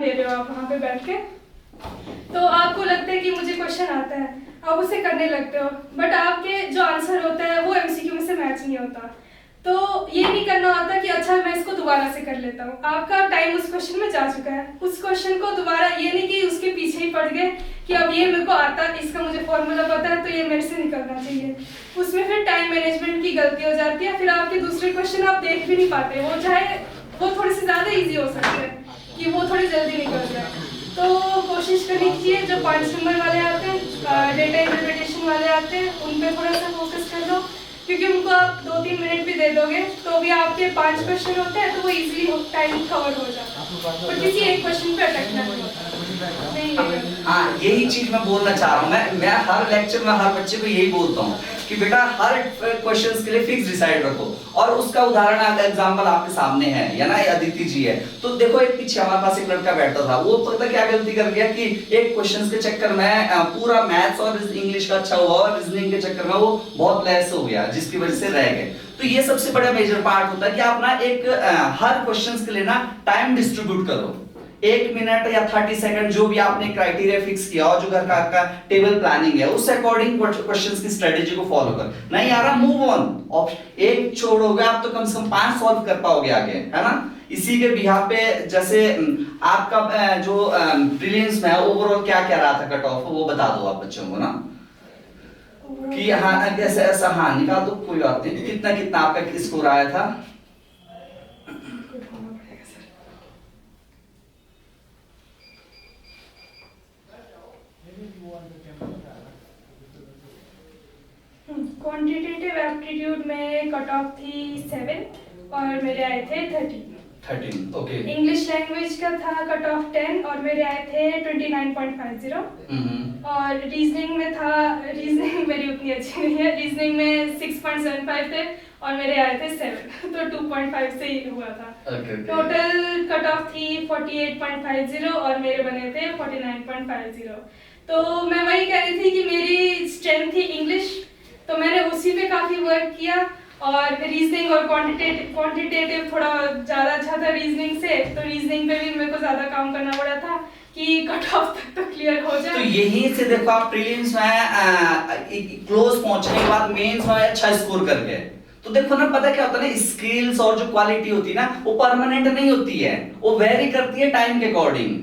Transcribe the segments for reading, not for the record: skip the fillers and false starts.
दे रहे हो आप वहाँ पे बैठ के, तो आपको लगता है कि मुझे क्वेश्चन आता है, आप उसे करने लगते हो, बट आपके जो आंसर होता है वो एमसीक्यू में से मैच नहीं होता। तो ये नहीं करना होता कि अच्छा मैं इसको दोबारा से कर लेता हूँ, आपका टाइम उस क्वेश्चन में जा चुका है। उस क्वेश्चन को दोबारा, ये नहीं कि उसके पीछे ही पड़ गए कि अब ये मेरे को आता है, इसका मुझे फॉर्मूला पता है तो ये मेरे से निकलना चाहिए। उसमें फिर टाइम मैनेजमेंट की गलती हो जाती है, फिर आपके दूसरे क्वेश्चन आप देख भी नहीं पाते, वो चाहे वो थोड़ी सी ज़्यादा ईजी हो सकते हैं कि वो थोड़ी जल्दी निकल जाए। तो कोशिश करनी चाहिए जो 5 नंबर वाले आते हैं, डेटा इंटरप्रिटेशन वाले आते हैं, उन पे थोड़ा सा फोकस कर लो, क्योंकि उनको आप 2-3 मिनट भी दे दोगे तो भी आपके 5 क्वेश्चन होते हैं तो वो इजीली टाइम कवर हो जाता है, और किसी एक क्वेश्चन पे अटकना नहीं होता। हाँ, यही चीज मैं बोलना चाह रहा हूँ। मैं हर लेक्चर में हर बच्चे को यही बोलता हूँ कि बेटा हर क्वेश्चंस के लिए फिक्स डिसाइड रखो, और उसका उदाहरण अगर एग्जांपल आपके सामने है या ना, अदिति जी है, तो देखो एक पीछे हमारे पास एक लड़का बैठा था, वो पता क्या गलती कर गया कि एक क्वेश्चंस के चक्कर में पूरा मैथ्स और इंग्लिश का अच्छा हुआ और रीजनिंग के चक्कर में वो बहुत लेस हो गया, जिसकी वजह से रह गए। तो ये सबसे बड़ा मेजर पार्ट होता है कि आप ना एक हर क्वेश्चंस के लिए ना टाइम डिस्ट्रीब्यूट करो, 1 मिनट या 30 सेकंड जो भी आपने क्राइटेरिया फिक्स किया और जो घर का आपका टेबल प्लानिंग है उस अकॉर्डिंग क्वेश्चंस की स्ट्रेटेजी को फॉलो कर। नहीं आ रहा, मूव ऑन, एक छोड़ोगे आप तो कम से कम 5 सॉल्व कर पाओगे आगे, है ना। इसी के बिहाफ पे जैसे आपका जो प्रीलिम्स में ओवरऑल क्या क्या रहा था कट ऑफ, वो बता दो आप बच्चों को ना कि हाँ कैसे ऐसा, हाँ निकाल दो कोई बात नहीं, कितना कितना आपका स्कोर आया था। क्वांटिटेटिव एप्टीट्यूड में कट ऑफ थी 7 और मेरे आए थे 13। ओके। इंग्लिश लैंग्वेज का था कट ऑफ 10 और मेरे आए थे 29.50। और रीजनिंग में था, रीजनिंग मेरी उतनी अच्छी नहीं है, रीजनिंग में 6.75 थे और मेरे आए थे 7, तो 2.5 से ही हुआ था। टोटल कट ऑफ थी 48.50 और मेरे बने थे 49.50। तो मैं वही कह रही थी कि मेरी स्ट्रेंथ थी इंग्लिश, तो मैंने उसी पे काफ़ी वर्क किया, और रीजनिंग और क्वांटिटेटिव थोड़ा ज़्यादा अच्छा था रीजनिंग से, तो रीजनिंग पे भी मेरे को ज़्यादा काम करना पड़ा था कि कट ऑफ तक तो क्लियर हो जाए। तो यहीं से देखो आप प्रीलिम्स में क्लोज पहुंचने के बाद मेंस में अच्छा स्कोर कर गए। तो देखो ना, पता क्या होता है ना, स्किल्स और जो क्वालिटी होती है ना वो परमानेंट नहीं होती है, वो वेरी करती है टाइम के अकॉर्डिंग,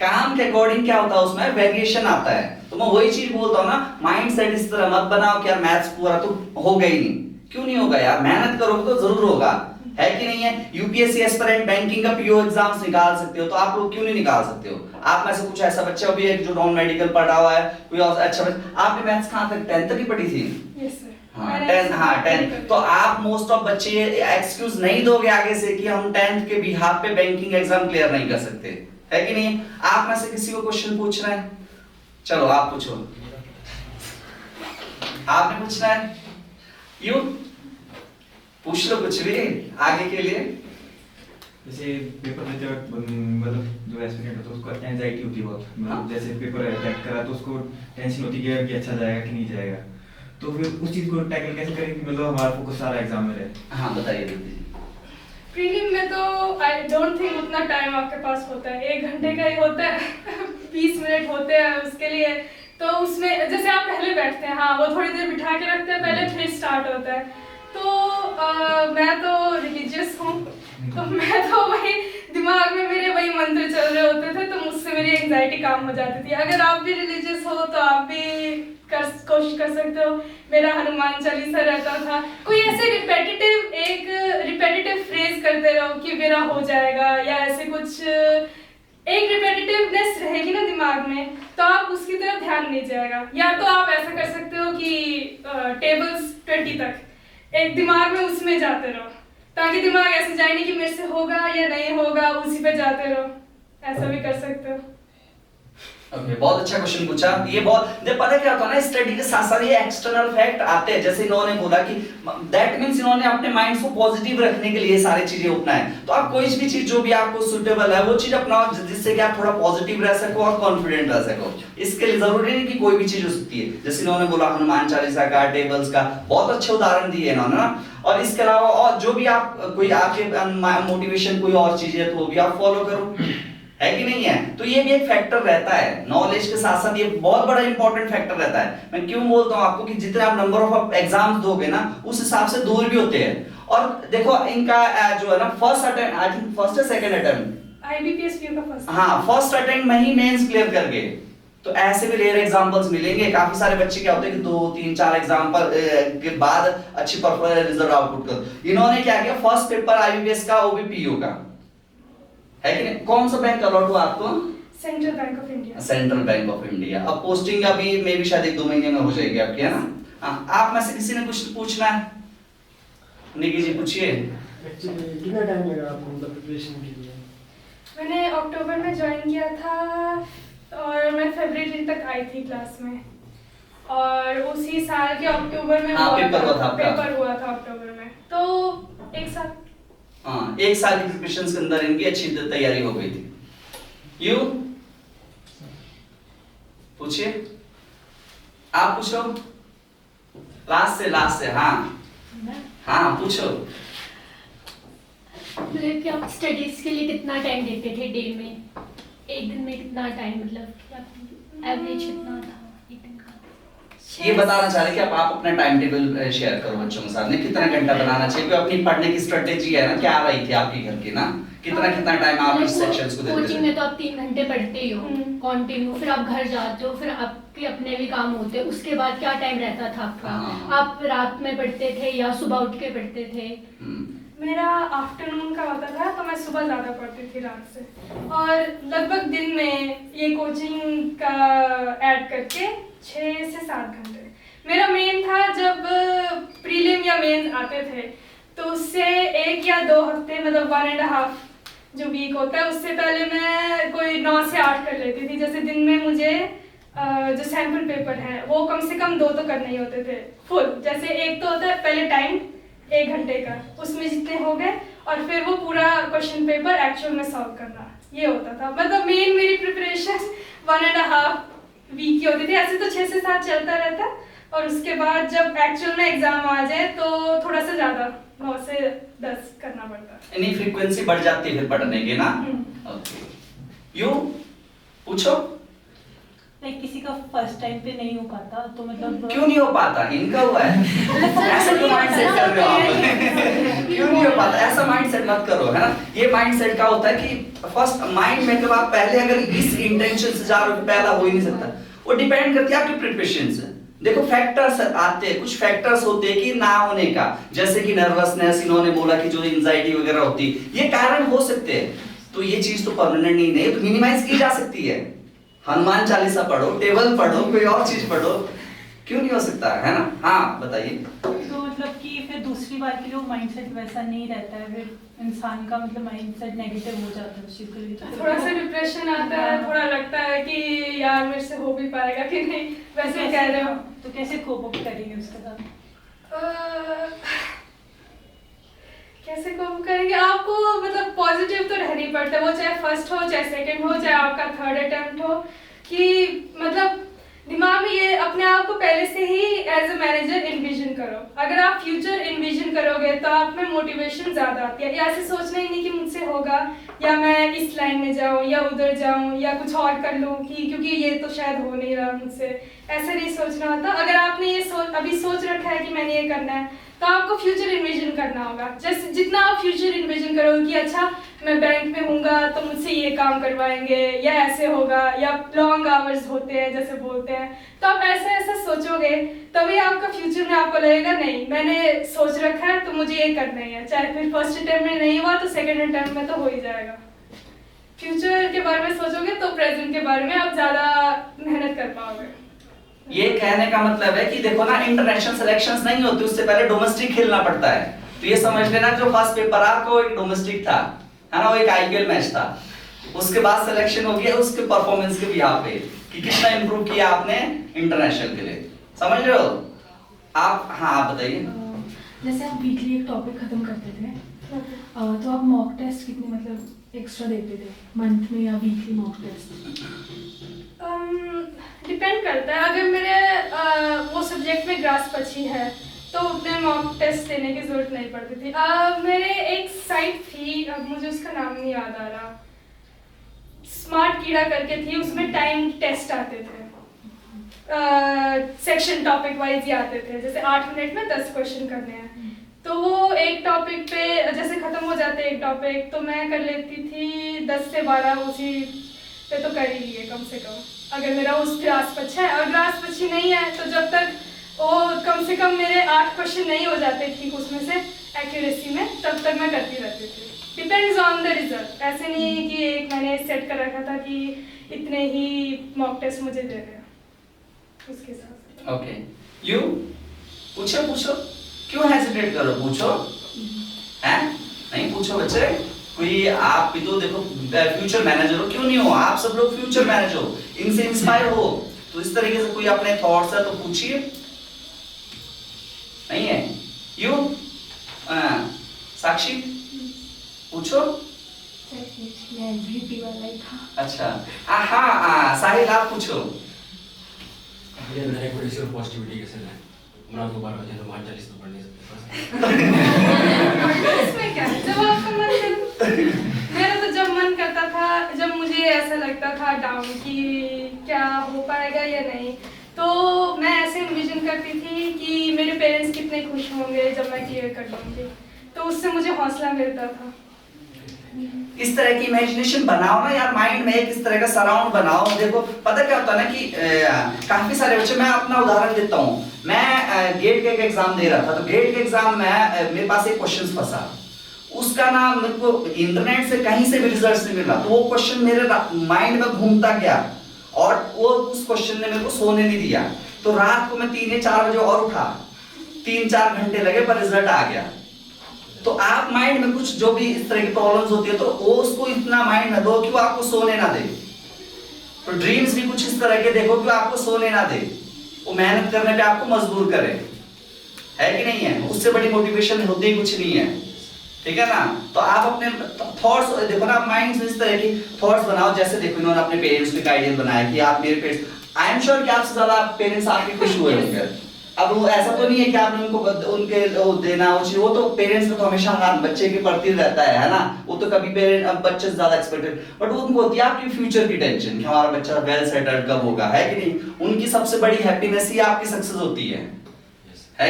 काम के अकॉर्डिंग क्या होता है उसमें वेरिएशन आता है। तो मैं वही चीज बोलता हूँ ना, माइंड सेट इस तरह मत बनाओ कि यार मैथ्स पूरा तो होगा ही नहीं। क्यों नहीं होगा यार, मेहनत करोगे तो जरूर होगा, है कि नहीं है। यूपीएससी एस्पिरेंट बैंकिंग का पीओ एग्जाम्स निकाल सकते हो, तो आप लोग क्यों नहीं निकाल सकते हो। आप में से कुछ ऐसा बच्चा भी है जो नॉन मेडिकल पढ़ा हुआ है, कोई और अच्छा बच्चा। आपने मैथ्स कहाँ तक 10th तक ही पढ़ी थी? Yes sir. हाँ 10। तो आप मोस्ट ऑफ बच्चे एक्सक्यूज नहीं दोगे आगे से कि हम 10th के बिहाफ पे बैंकिंग एग्जाम क्लियर नहीं कर सकते, है कि नहीं। आप में से किसी को क्वेश्चन पूछना है? चलो आप पूछो, आपने पूछना है, यू पूछ लो कुछ भी आगे के लिए। जैसे पेपर देते वक्त मतलब जो एस्पिरेंट होता है उसको एंजाइटी होती है बहुत, मतलब जैसे पेपर अटेम्प्ट करा तो उसको टेंशन होती है कि अच्छा जाएगा कि नहीं जाएगा, तो फिर उस चीज को टैकल कैसे करें कि मतलब हमारा फोकस सारा एग्जाम में रहे। हाँ बताइए दीदी। प्रीलिम में तो आई डोंट थिंक उतना टाइम आपके पास होता है, 1 घंटे का ही होता है 20 मिनट होते हैं उसके लिए। तो उसमें जैसे आप पहले बैठते हैं, हाँ वो थोड़ी देर बिठा के रखते हैं पहले, फिर स्टार्ट होता है। तो मैं तो रिलीजियस हूँ, तो मैं तो वही दिमाग में मेरे वही मंत्र चल रहे होते थे, तो मुझसे मेरी एंजाइटी काम हो जाती थी। अगर आप भी रिलीजियस हो तो आप भी कोशिश कर सकते हो। मेरा हनुमान चालीसा रहता था, कोई ऐसे रिपीटेटिव फ्रेज करते रहो कि मेरा हो जाएगा, या ऐसे कुछ एक रिपीटेटिवनेस रहेगी ना दिमाग में, तो आप उसकी तरफ ध्यान नहीं जाएगा। या तो आप ऐसा कर सकते हो कि टेबल्स 20 तक एक दिमाग में उसमें जाते रहो, ताकि दिमाग ऐसे जाए नहीं कि मेरे से होगा या नहीं होगा, उसी पे जाते रहो, ऐसा भी कर सकते हो। Okay, बहुत अच्छा क्वेश्चन पूछा। ये बहुत पता क्या होता है ना, स्टडी के साथ साथ ये एक्सटर्नल फैक्ट आते हैं, जैसे इन्होंने बोला कि दैट मींस इन्होंने अपने माइंड को पॉजिटिव रखने के लिए सारी चीजें अपनाएं। तो आप कोई भी चीज जो भी आपको सुटेबल है वो चीज अपनाओ, जिससे कि आप थोड़ा पॉजिटिव रह सको और कॉन्फिडेंट रह सको। इसके लिए जरूरी नहीं कि कोई भी चीज हो सकती है, जैसे इन्होंने बोला हनुमान चालीसा का, टेबल्स का, बहुत अच्छे उदाहरण दिए इन्होंने ना। और इसके अलावा और जो भी आप कोई आपके मोटिवेशन कोई और चीज है तो वो भी आप फॉलो करो, है कि नहीं है? तो ये भी एक फैक्टर रहता है, नॉलेज के साथ साथ ये बहुत बड़ा इंपॉर्टेंट फैक्टर रहता है। मैं क्यों बोलता हूँ आपको कि जितने आप नंबर ऑफ एग्जाम्स दोगे ना उस हिसाब से दूर भी होते हैं। और देखो इनका जो है ना first attempt, I think first है सेकंड अटेम्प्ट, आईबीपीएस व्यू का फर्स्ट, हाँ फर्स्ट अटेम्प्ट में ही मेंस क्लियर कर गए। तो ऐसे भी रेयर एग्जांपल्स मिलेंगे, काफी सारे बच्चे क्या होते हैं कि 2 3 4 एग्जांपल के बाद अच्छी परफॉर्मेंस रिजल्ट आउटपुट कर। इन्होंने क्या किया, फर्स्ट पेपर आईबीपीएस का ओबीपीयू का है कि नहीं? कौन सा बैंक अलॉट हुआ आपको? Central Bank of India. Central Bank of India. अब पोस्टिंग अभी मे भी शायद 1-2 महीने में हो जाएगी आपकी, है ना? हाँ, आप में से किसी ने कुछ पूछना है? निकी जी पूछिए। एक्चुअली कितना टाइम लगा आपको मतलब प्रिपरेशन के लिए? मैंने अक्टूबर में ज्वाइन किया था और मैं फरवरी तक आई थी क्लास में, और उसी साल के अक्टूबर में हाँ, पेपर हुआ था आपका। पेपर हुआ था अक्टूबर में, तो 1 साल। हाँ, 1 साल की प्रिपरेशन के अंदर इनकी अच्छी तैयारी हो गई थी। यू पूछिए, आप पूछो लास्ट से। हाँ पूछो। मतलब कि आप स्टडीज के लिए कितना टाइम देते थे डे में, एक दिन में कितना टाइम, मतलब एवरेज कितना था एक दिन का? ये बताना चाह रहे कि आप अपना टाइम टेबल शेयर करो बच्चों के साथ में, कितना घंटा बनाना चाहिए, क्योंकि अपनी पढ़ने की स्ट्रेटेजी है ना, क्या रही थी आपके घर की ना, कितना टाइम आप इस सेक्शंस को देते थे? कोचिंग में तो आप 3 घंटे पढ़ते ही हो कंटिन्यू, फिर आप घर जाते हो, फिर आपके अपने भी काम होते हैं, उसके बाद क्या टाइम रहता था आपका? हाँ। आप रात में पढ़ते थे या सुबह उठ के पढ़ते थे? मेरा आफ्टरनून का होता था, तो मैं सुबह ज़्यादा पढ़ती थी रात से, और लगभग दिन में ये कोचिंग का ऐड करके 6 से 7 घंटे। मेरा मेन था जब प्रीलिम या मेंस आते थे, तो उससे 1 या 2 हफ्ते, मतलब 1.5 जो वीक होता है, उससे पहले मैं कोई 9 से 8 कर लेती थी। जैसे दिन में मुझे जो सैम्पल पेपर है वो कम से कम 2 तो करने ही होते थे फुल। जैसे एक तो होता है पहले टाइम 1 घंटे का, उसमें जितने हो गए, और फिर वो पूरा क्वेश्चन पेपर एक्चुअल में सॉल्व करना, ये होता था। मतलब मेन मेरी प्रिपरेशन 1.5 वीक की होती थी। ऐसे तो 6 से 7 चलता रहता, और उसके बाद जब एक्चुअल में एग्जाम आ जाए तो थोड़ा सा ज़्यादा 9 से 10 करना पड़ता। यानी फ्रीक्वेंसी बढ़ जाती है फिर पढ़ने की ना। ओके, यू पूछो। लाइक किसी का फर्स्ट टाइम पे नहीं हो पाता, तो मतलब क्यों नहीं हो पाता? इनका हुआ है। ऐसा क्यों माइंडसेट कर रहे हो आप? क्यों नहीं हो पाता? ऐसा माइंडसेट मत करो, है ना। ये माइंडसेट का होता है कि फर्स्ट माइंड में जब आप पहले अगर इस इंटेंशन से जा रहे हो, पहला हो ही नहीं सकता। वो डिपेंड करती है आपकी प्रिपरेशन से। देखो फैक्टर्स आते हैं, कुछ फैक्टर्स होते हैं कि ना होने का, जैसे कि नर्वसनेस, इन्होंने बोला कि जो एंजाइटी वगैरह होती है, ये कारण हो सकते हैं। तो ये चीज तो परमानेंट नहीं है, तो मिनिमाइज की जा सकती है। हनुमान चालीसा पढ़ो, टेबल पढ़ो, कोई और चीज पढ़ो, क्यों नहीं हो सकता, है ना। हाँ बताइए। तो मतलब कि फिर दूसरी बार के लिए वो माइंडसेट वैसा नहीं रहता है, फिर इंसान का मतलब माइंडसेट नेगेटिव हो जाता है उस चीज के लिए। थोड़ा सा डिप्रेशन आता है, थोड़ा लगता है कि यार मेरे से हो भी पाएगा कि नहीं, वैसे कह रहे हो। तो कैसे कोप अप करेंगे उसके साथ? कैसे कोप करेंगे? आपको मतलब पॉजिटिव तो रहना ही पड़ता है, वो चाहे फर्स्ट हो, चाहे सेकंड हो, चाहे आपका थर्ड अटेम्प्ट हो, कि मतलब दिमाग में ये अपने आप को पहले से ही एज अ मैनेजर इन्विजन करो। अगर आप फ्यूचर इन्विजन करोगे तो आप में मोटिवेशन ज़्यादा आती है। या ऐसे सोचना ही नहीं कि मुझसे होगा, या मैं इस लाइन में जाऊँ या उधर जाऊँ या कुछ और कर लूँ, कि क्योंकि ये तो शायद हो नहीं रहा मुझसे, ऐसे नहीं सोचना होता। अगर आपने ये अभी सोच रखा है कि मैंने ये करना है, तो आपको फ्यूचर इन्विजन करना होगा। जैसे जितना आप फ्यूचर इन्विजन करोगे कि अच्छा मैं बैंक में हूँगा तो मुझसे ये काम करवाएंगे, या ऐसे होगा, या लॉन्ग आवर्स होते हैं जैसे बोलते हैं, तो आप ऐसा सोचोगे, तभी आपका फ्यूचर में आपको लगेगा नहीं मैंने सोच रखा है तो मुझे ये करना ही है। चाहे फिर फर्स्ट अटेम्प्ट में नहीं हुआ तो सेकेंड अटेम्प्ट में तो हो ही जाएगा। फ्यूचर के बारे में सोचोगे तो प्रेजेंट के बारे में आप ज़्यादा मेहनत कर पाओगे। ये कहने का मतलब है कि देखो ना, इंटरनेशनल सिलेक्शंस नहीं होती, उससे पहले डोमेस्टिक खेलना पड़ता है। तो ये समझ लेना, जो फर्स्ट पेपर आपको एक डोमेस्टिक था, है ना, वो एक आईपीएल मैच था, उसके बाद सिलेक्शन हो गया उसके परफॉर्मेंस के बिहाफ पे कि कितना इंप्रूव किया आपने इंटरनेशनल के लिए, समझ रहे हो आप। हाँ आप बताइए। जैसे आप वीकली एक टॉपिक खत्म करते थे, तो आप मॉक टेस्ट कितने मतलब एक्स्ट्रा देते थे मंथ में या वीकली मॉक टेस्ट? डिपेंड करता है। अगर मेरे वो सब्जेक्ट में ग्रास्प अच्छी है तो उतने मॉक टेस्ट देने की ज़रूरत नहीं पड़ती थी। मेरे एक साइट थी, अब मुझे उसका नाम नहीं याद आ रहा, स्मार्ट कीड़ा करके थी, उसमें टाइम टेस्ट आते थे, सेक्शन टॉपिक वाइज ही आते थे, जैसे 8 मिनट में 10 क्वेश्चन करने हैं। तो वो एक टॉपिक पे जैसे खत्म हो जाते एक टॉपिक, तो मैं कर लेती थी 10 से 12 उसी पे तो कर ही लिए कम से कम, अगर मेरा उस ग्रास्प अच्छा है। और ग्रास्प अच्छी नहीं है तो जब तक वो कम से कम मेरे 8 क्वेश्चन नहीं हो जाते ठीक उसमें से एक्यूरेसी में, तब तक मैं करती रहती थी। डिपेंड्स ऑन द रिजल्ट, ऐसे नहीं है कि एक मैंने सेट कर रखा था कि इतने ही मॉक टेस्ट मुझे दे रहे हैं उसके साथ। ओके, यू पूछो, क्यों हेजिटेट कर रहे हो, पूछो, हैं? नहीं पूछो बच्चे, कोई आप भी तो देखो फ्यूचर मैनेजर हो, क्यों नहीं हो? आप सब लोग फ्यूचर मैनेजर हो, इनसे इंस्पायर हो, तो इस तरीके से कोई अपने थॉट्स है तो पूछिए। नहीं है? यू साक्षी पूछो। वाला ही था। अच्छा, हाँ साहिल आप पूछो। भैया मेरा रेपुटेशन और पॉजिटिविटी कैसे लाए? मैं तो 12 बजे नमाज 40 तो पढ़ नहीं सकता। इसमें क्या है? जब आपका मन करे। मेरा तो जब मन करता था, जब मुझे ऐसा लगता था डाउन कि क्या हो पाएगा या नहीं, तो मैं ऐसे इमेजिन करती थी कि मेरे पेरेंट्स कितने खुश होंगे जब मैं क्लियर कर लूँगी, तो उससे मुझे हौसला मिलता था। इस तरह की इमेजिनेशन बनाओ ना यार, माइंड में एक इस तरह का सराउंड बनाओ। देखो पता क्या होता है ना कि काफी सारे बच्चे, मैं अपना उदाहरण देता हूँ, मैं गेट के एग्जाम दे रहा था, तो गेट के एग्जाम में मेरे पास एक क्वेश्चन फंसा, उसका ना मेरे को इंटरनेट से कहीं से भी रिजल्ट नहीं मिला, तो वो क्वेश्चन मेरे माइंड में घूमता गया और वो उस क्वेश्चन ने मेरे को सोने नहीं दिया। तो रात को मैं 3 या 4 बजे और उठा, 3-4 घंटे लगे पर रिजल्ट आ गया। तो आप माइंड में कुछ जो भी इस तरह की प्रॉब्लम्स होती है, तो वो उसको इतना माइंड में दो कि वो आपको सोने ना दे। तो ड्रीम्स भी कुछ इस तरह के देखो कि आपको सोने ना दे, वो मेहनत करने पे आपको मजबूर करे, है कि नहीं है? उससे बड़ी मोटिवेशन होती ही कुछ नहीं है, ठीक है ना? तो आप अपने थॉट्स देखो ना, माइंड में इस तरह की थॉट्स बनाओ। जैसे देखो इन्होंने अपने पेरेंट्स को एक आइडियल बनाया कि आप मेरे पेरेंट्स, आई एम श्योर कि आपसे ज्यादा पेरेंट्स आपके खुश हुए होंगे। अब वो ऐसा तो नहीं है कि आपने उनको उनके देना, वो तो पेरेंट्स का तो हमेशा हाथ बच्चे के प्रति रहता है ना, वो तो कभी पेरेंट बच्चे से ज्यादा एक्सपेक्टेड, बट उनको होती है आपकी फ्यूचर की टेंशन कि हमारा बच्चा वेल सेटल्ड कब होगा, है कि नहीं? उनकी सबसे बड़ी हैप्पीनेस ही आपकी सक्सेस होती है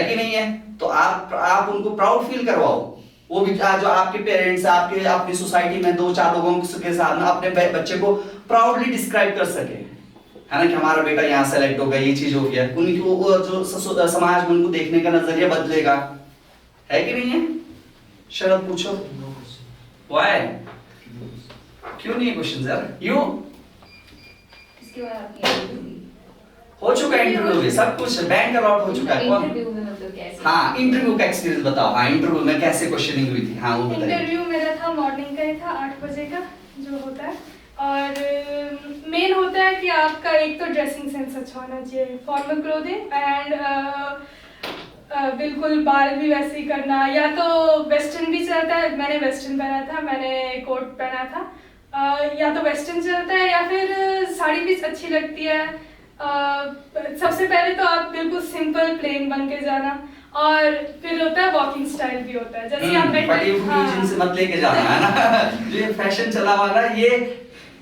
कि नहीं है? तो आप उनको प्राउड फील करवाओ। वो भी जो आपके पेरेंट्स, आपके अपनी सोसाइटी में 2-4 लोगों के साथ ना अपने बच्चे को प्राउडली डिस्क्राइब कर सके, है ना, कि हमारा बेटा यहाँ सेलेक्ट हो गया, ये चीज हो गया, उनकी वो जो समाज में उनको देखने का नजरिया बदलेगा, है कि नहीं है? शरद पूछो। व्हाई? क्यों नहीं है क्वेश्चन यार? यू इसके बाद आपकी हो चुका इंटरव्यू में सब कुछ, बैंक अलॉट हो चुका है। इंटरव्यू में मतलब कैसे? हाँ, इंटरव्यू का एक्सपीरियंस बताओ। हाँ, इंटरव्यू में कैसे क्वेश्चनिंग हुई थी? हाँ वो बताइए। इंटरव्यू मेरा था मॉर्निंग का ही था, 8 बजे का जो होता है, और मेन होता है कि आपका एक तो ड्रेसिंग सेंस अच्छा होना चाहिए, फॉर्मल क्लोथिंग एंड बिल्कुल बाल भी वैसे ही करना, या तो वेस्टर्न भी चलता है, मैंने वेस्टर्न पहना था, मैंने कोट पहना था, या तो वेस्टर्न चलता है या फिर साड़ी भी अच्छी लगती है। सबसे पहले तो आप बिल्कुल सिंपल प्लेन बन के जाना, और फिर होता है वॉकिंग स्टाइल भी होता है, जैसे आप जींस मत लेके जाना, है ना? जो ये फैशन चला हुआ ना, ये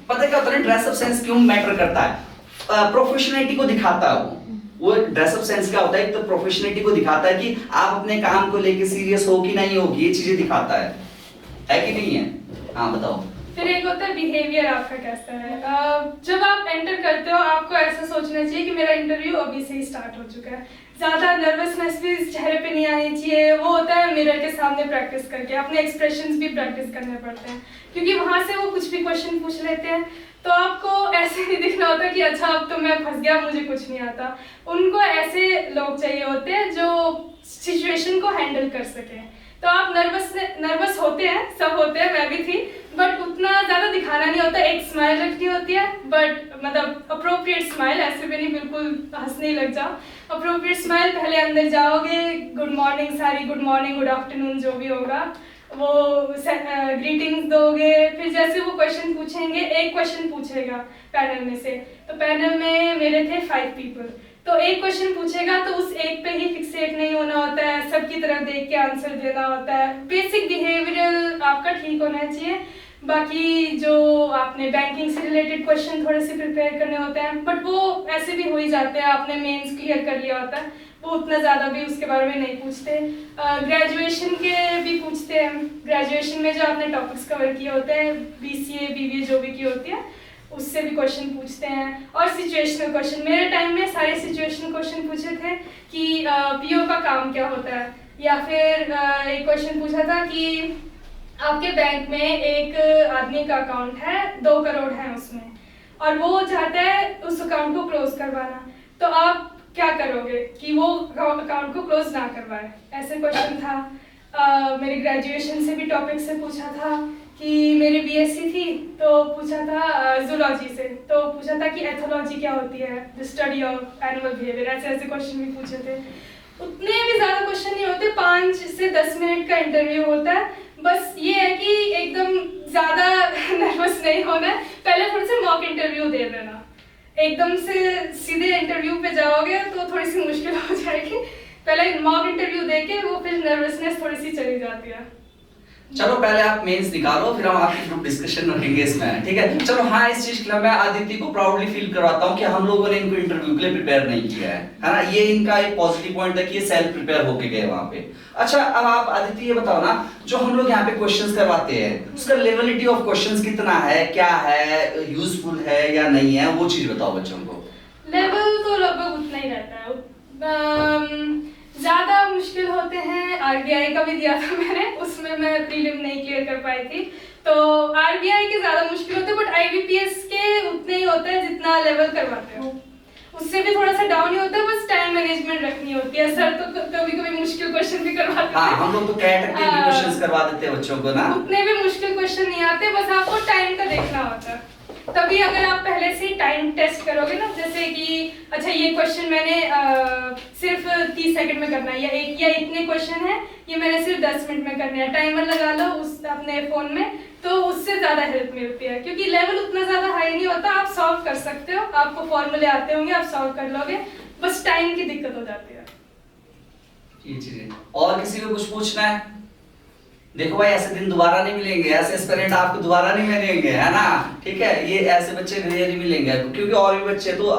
पता क्या होता है, ड्रेसअप सेंस क्यों मैटर करता है? प्रोफेशनलिटी को दिखाता है वो ड्रेसअप सेंस क्या होता है? एक तो प्रोफेशनलिटी को दिखाता है कि आप अपने काम को लेके सीरियस हो कि नहीं हो, ये चीजें दिखाता है कि नहीं है? हाँ बताओ। फिर एक होता है बिहेवियर आपका कैसा है। जब आप एंटर करते हो आपको ऐसा सोचना चाहिए कि मेरा इंटरव्यू अभी से ही स्टार्ट हो चुका है, ज़्यादा नर्वसनेस भी चेहरे पे नहीं आनी चाहिए। वो होता है मिरर के सामने प्रैक्टिस करके, अपने एक्सप्रेशंस भी प्रैक्टिस करने पड़ते हैं, क्योंकि वहाँ से वो कुछ भी क्वेश्चन पूछ लेते हैं, तो आपको ऐसे नहीं दिखना होता कि अच्छा अब तो मैं फंस गया, मुझे कुछ नहीं आता। उनको ऐसे लोग चाहिए होते हैं जो सिचुएशन को हैंडल कर सके। तो आप नर्वस होते हैं, सब होते हैं, मैं भी थी, बट उतना ज़्यादा दिखाना नहीं होता, एक स्माइल रखनी होती है, बट मतलब अप्रोप्रिएट स्माइल, ऐसे भी नहीं बिल्कुल हंसने लग जाओ, अप्रोप्रिएट स्माइल। पहले अंदर जाओगे, गुड मॉर्निंग सारी, गुड मॉर्निंग गुड आफ्टरनून जो भी होगा वो ग्रीटिंग्स दोगे। फिर जैसे वो क्वेश्चन पूछेंगे, एक क्वेश्चन पूछेगा पैनल में से, तो पैनल में मेरे थे 5 पीपल, तो एक क्वेश्चन पूछेगा तो उस एक पे ही फिक्सेट नहीं होना होता है, सबकी तरफ देख के आंसर देना होता है। बेसिक बिहेवियरल आपका ठीक होना चाहिए, बाकी जो आपने बैंकिंग से रिलेटेड क्वेश्चन थोड़े से प्रिपेयर करने होते हैं, बट वो ऐसे भी हो ही जाते हैं, आपने मेंस क्लियर कर लिया होता है, वो उतना ज़्यादा भी उसके बारे में नहीं पूछते। ग्रेजुएशन के भी पूछते हैं, ग्रेजुएशन में जो आपने टॉपिक्स कवर किए होते हैं, BCA BBA जो भी की होती है, उससे भी क्वेश्चन पूछते हैं। और सिचुएशनल क्वेश्चन, मेरे टाइम में सारे सिचुएशनल क्वेश्चन पूछे थे कि PO का काम क्या होता है, या फिर एक क्वेश्चन पूछा था कि आपके बैंक में एक आदमी का अकाउंट है, 2 करोड़ है उसमें, और वो चाहता है उस अकाउंट को क्लोज करवाना, तो आप क्या करोगे कि वो अकाउंट को क्लोज ना करवाए, ऐसे क्वेश्चन था। मेरी ग्रेजुएशन से भी टॉपिक से पूछा था कि मेरी BSc थी, तो पूछा था जूलॉजी से, तो पूछा था कि एथोलॉजी क्या होती है, the study of animal behaviour, ऐसे ऐसे क्वेश्चन भी पूछे थे। उतने भी ज़्यादा क्वेश्चन नहीं होते, 5 से 10 मिनट का इंटरव्यू होता है। बस ये है कि एकदम ज़्यादा नर्वस नहीं होना है, पहले थोड़े से मॉक इंटरव्यू दे देना, एकदम से सीधे इंटरव्यू पे जाओगे तो थोड़ी सी मुश्किल हो जाएगी, पहले मॉक इंटरव्यू देके वो फिर नर्वसनेस थोड़ी सी चली जाती है। चलो पहले आप मेंस निकालो, फिर हम आपकी ग्रुप डिस्कशन रखेंगे इसमें, ठीक है? चलो हाँ, इस चीज के लिए मैं आदित्य को प्राउडली फील करवाता हूँ कि हम लोगों ने इनको इंटरव्यू के लिए प्रिपेयर नहीं किया है ना? ये इनका एक पॉजिटिव पॉइंट है कि ये सेल्फ प्रिपेयर होके गए वहाँ पे। अच्छा, अब आप आदित्य ये बताओ ना, जो हम लोग यहाँ पे क्वेश्चंस करवाते हैं, उसका लेवलिटी ऑफ क्वेश्चंस कितना है, क्या है, यूजफुल है या नहीं है, वो चीज बताओ बच्चों को। लेवल तो लगभग उतना ही रहता है, ज़्यादा मुश्किल होते हैं। RBI का भी दिया था मैंने, उसमें मैं प्रीलिम नहीं क्लियर कर पाई थी, तो RBI के ज़्यादा मुश्किल होते हैं, बट IBPS के उतने ही होते हैं जितना लेवल करवाते हो, उससे भी थोड़ा सा डाउन ही होता है, बस टाइम मैनेजमेंट रखनी होती है। सर तो कभी कभी मुश्किल क्वेश्चन भी करवाते हैं। हाँ, हम लोग तो कैट के क्वेश्चंस करवा देते हैं बच्चों को ना, उतने भी मुश्किल क्वेश्चन नहीं आते, बस आपको टाइम का देखना होता है। तभी अगर आप पहले से टाइम टेस्ट करोगे ना, जैसे कि अच्छा ये क्वेश्चन मैंने सिर्फ 30 सेकंड में करना है, या इतने क्वेश्चन है ये मैंने सिर्फ 10 मिनट में करना है, टाइमर लगा लो उस अपने फोन में, तो उससे ज़्यादा हेल्प मिलती है, क्योंकि लेवल उतना ज़्यादा हाई नहीं होता, आप सॉल्व कर सकते हो, आपको फॉर्मूले आते होंगे, आप सॉल्व कर लोगे, बस टाइम की दिक्कत हो जाती है। ये चीजें। और किसी को कुछ पूछना है? देखो भाई, ऐसे दिन दोबारा नहीं मिलेंगे, ऐसे एस्पिरेंट आपको दोबारा नहीं मिलेंगे, है ना? ठीक है, ये ऐसे बच्चे रेयरली मिलेंगे, क्योंकि और भी बच्चे तो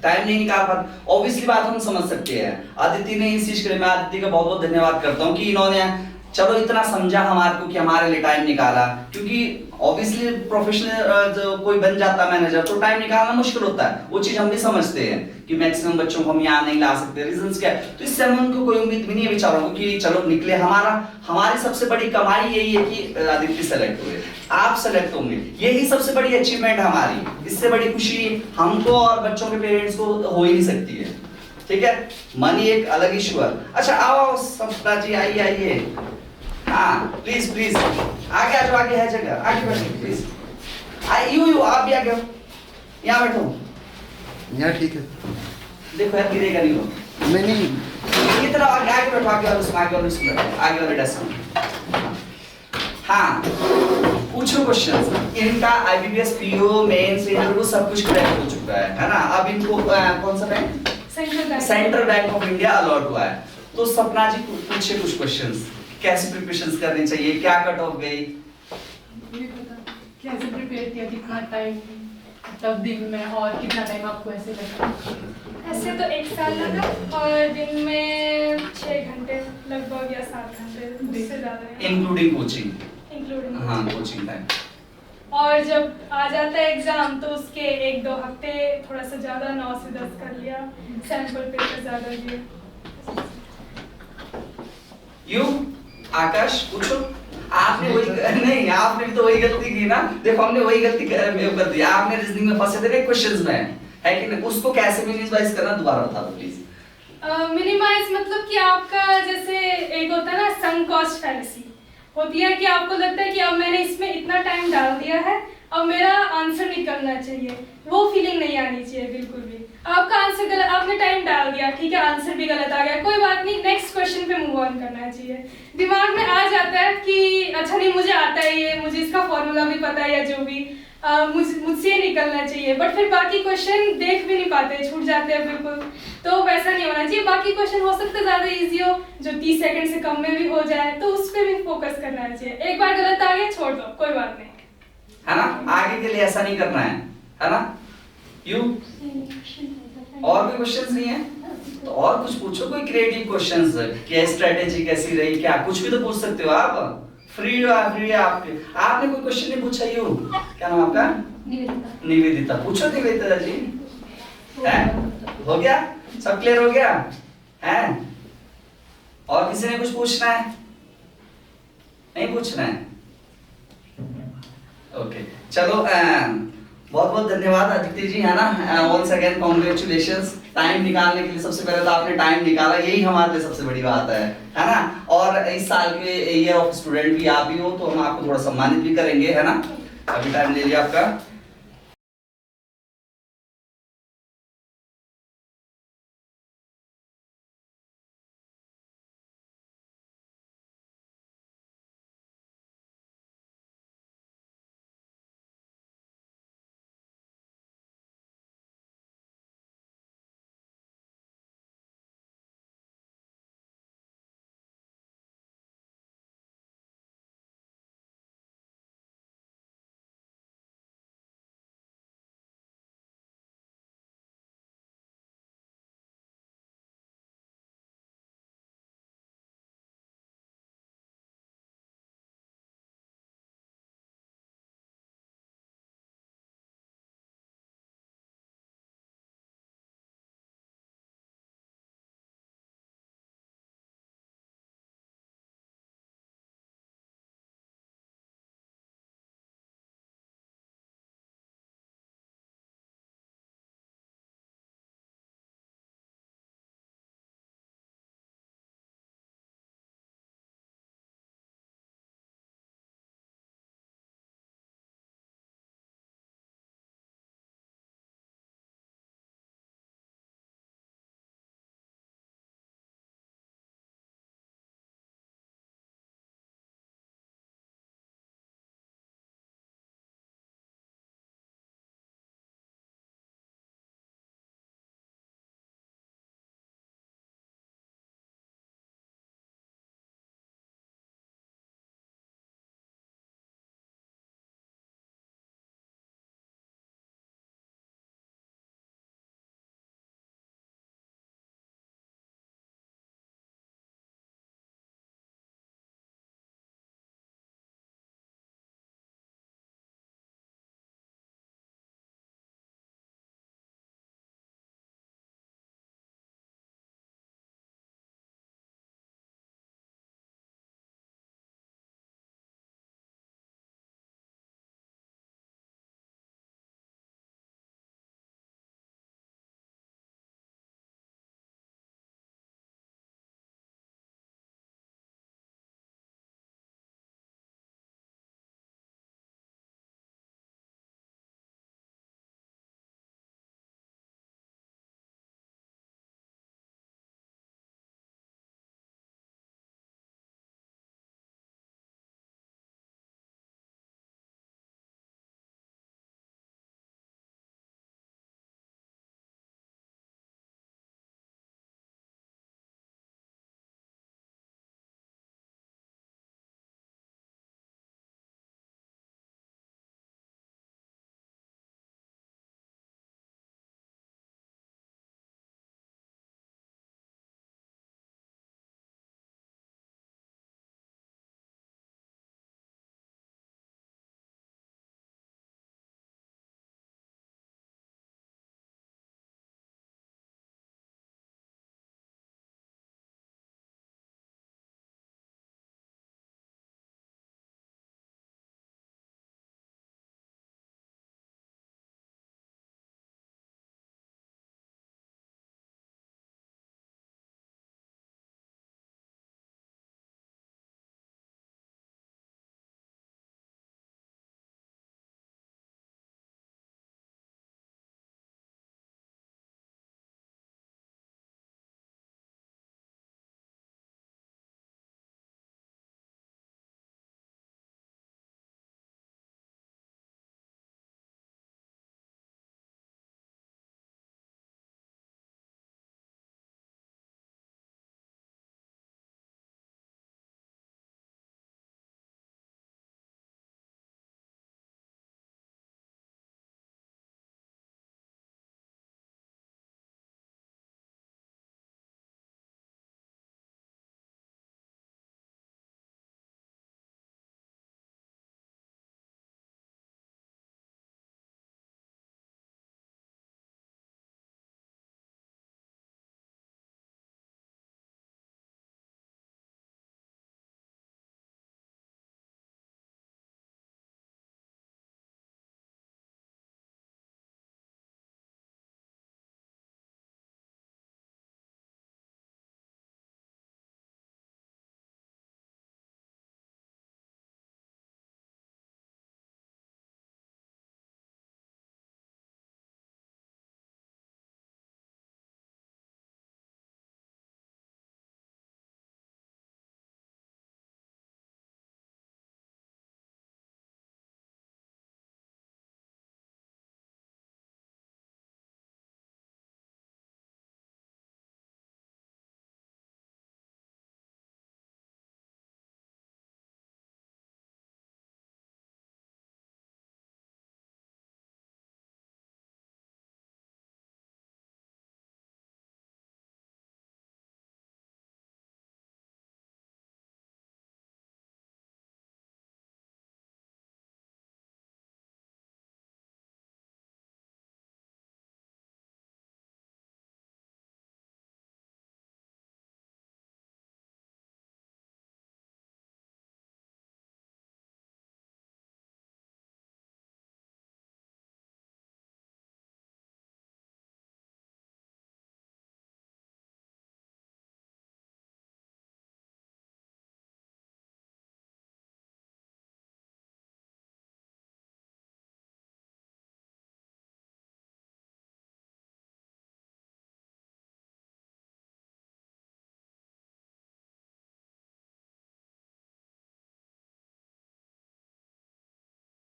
टाइम नहीं निकाल पाते। ऑब्वियसली बात हम समझ सकते हैं। आदित्य ने इस चीज के लिए मैं आदित्य का बहुत बहुत धन्यवाद करता हूँ कि इन्होंने चलो इतना समझा हमारे को कि हमारे लिए टाइम निकाला, क्योंकि ऑब्वियसली प्रोफेशनल जो कोई बन जाता है मैनेजर, तो टाइम निकालना मुश्किल होता है, वो चीज हम भी समझते हैं कि मैक्सिमम बच्चों को हम यहाँ नहीं ला सकते, रीजंस क्या है, तो इससे हम उनको कोई उम्मीद भी नहीं है बेचारों को कि चलो निकले। हमारी सबसे बड़ी कमाई यही है कि आदित्य सेलेक्ट हुए, आप सेलेक्ट होंगे, यही सबसे बड़ी अचीवमेंट है हमारी, इससे बड़ी खुशी हमको और बच्चों के पेरेंट्स को हो ही नहीं सकती है, ठीक है? मनी एक अलग इशू है। अच्छा आओ सपना जी, आइए, हाँ प्लीज आगे आ जाओ, आगे है जगह, आगे बैठो प्लीज, यू आप भी आगे, यहाँ बैठो, यार ठीक है। देखो यार, गिरेगा नहीं वो, नहीं इधर आगे बैठो, आगे वाले डेस्क में। हाँ, पूछो क्वेश्चंस। इनका IBPS PO मेंस इंटरव्यू सब कुछ क्रैक हो चुका है ना? अब इनको कौन सा bank? Central Bank of India allot हुआ है। तो सपना जी पूछे कुछ क्वेश्चंस, कैसे प्रिपरेशंस करनी चाहिए, क्या कट ऑफ गई? कैसे प्रिपेयर किया, कितना टाइम तब दिन में, और कितना टाइम आपको ऐसे लगा? ऐसे तो 1 साल लगा, और दिन में 6 घंटे लगभग या 7 घंटे, उससे ज़्यादा इंक्लूडिंग कोचिंग? इंक्लूडिंग, हाँ कोचिंग टाइम। और जब आ जाता है एग्जाम तो उसके 1-2 हफ्ते थोड़ा सा ज़्यादा 9 से 10 कर लिया, सैंपल पेपर ज़्यादा दिए। यू आकाश पूछो। आपने वही नहीं, आपने भी तो वही गलती की ना, देखो हमने वही गलती कर दी, आपने रीजनिंग में फंसे थे क्वेश्चंस में, है कि नहीं? उसको कैसे मिनिमाइज करना दोबारा बता दो प्लीज। मिनिमाइज मतलब कि आपका जैसे एक होता है ना सम कॉस्ट फैलेसी, होती है कि आपको लगता है कि अब मैंने इसमें इतना टाइम डाल दिया है, अब मेरा आंसर निकलना चाहिए, वो फीलिंग नहीं आनी चाहिए बिल्कुल भी। आपका आंसर गलत, आपने टाइम डाल दिया, ठीक है, आंसर भी गलत आ गया, कोई बात नहीं, नेक्स्ट क्वेश्चन पे मूव ऑन करना चाहिए। दिमाग में आ जाता है कि अच्छा नहीं मुझे आता है ये, मुझे इसका फॉर्मूला भी पता है या जो भी, मुझसे निकलना चाहिए, बट फिर बाकी क्वेश्चन देख भी नहीं पाते, छूट जाते हैं बिल्कुल, तो वैसा नहीं होना चाहिए। बाकी क्वेश्चन हो सकता है ज़्यादा इजी हो, जो 30 सेकंड से कम में भी हो जाए, तो उस पर भी फोकस करना चाहिए। एक बार गलत आ गया छोड़ दो, कोई बात नहीं। है ना? आगे के लिए ऐसा नहीं करना है ना? यू और कोई क्वेश्चंस नहीं है तो और कुछ पूछो, कोई क्रिएटिव क्वेश्चंस, क्या स्ट्रेटेजी कैसी रही, क्या कुछ भी तो पूछ सकते हो आप, फ्री है आपके। आपने कोई क्वेश्चन नहीं पूछा? यू क्या नाम आपका? निवेदिता। पूछो निवेदिता जी। है हो गया, सब क्लियर हो गया है? और किसी ने कुछ पूछना है? नहीं पूछना है? ओके चलो, बहुत बहुत धन्यवाद आदित्य जी, है ना? वंस अगेन कांग्रेचुलेशंस, टाइम निकालने के लिए। सबसे पहले तो आपने टाइम निकाला, यही हमारे लिए सबसे बड़ी बात है ना? और इस साल के ईयर ऑफ स्टूडेंट भी आप ही हो, तो हम आपको थोड़ा सम्मानित भी करेंगे, है ना? अभी टाइम ले लिया आपका।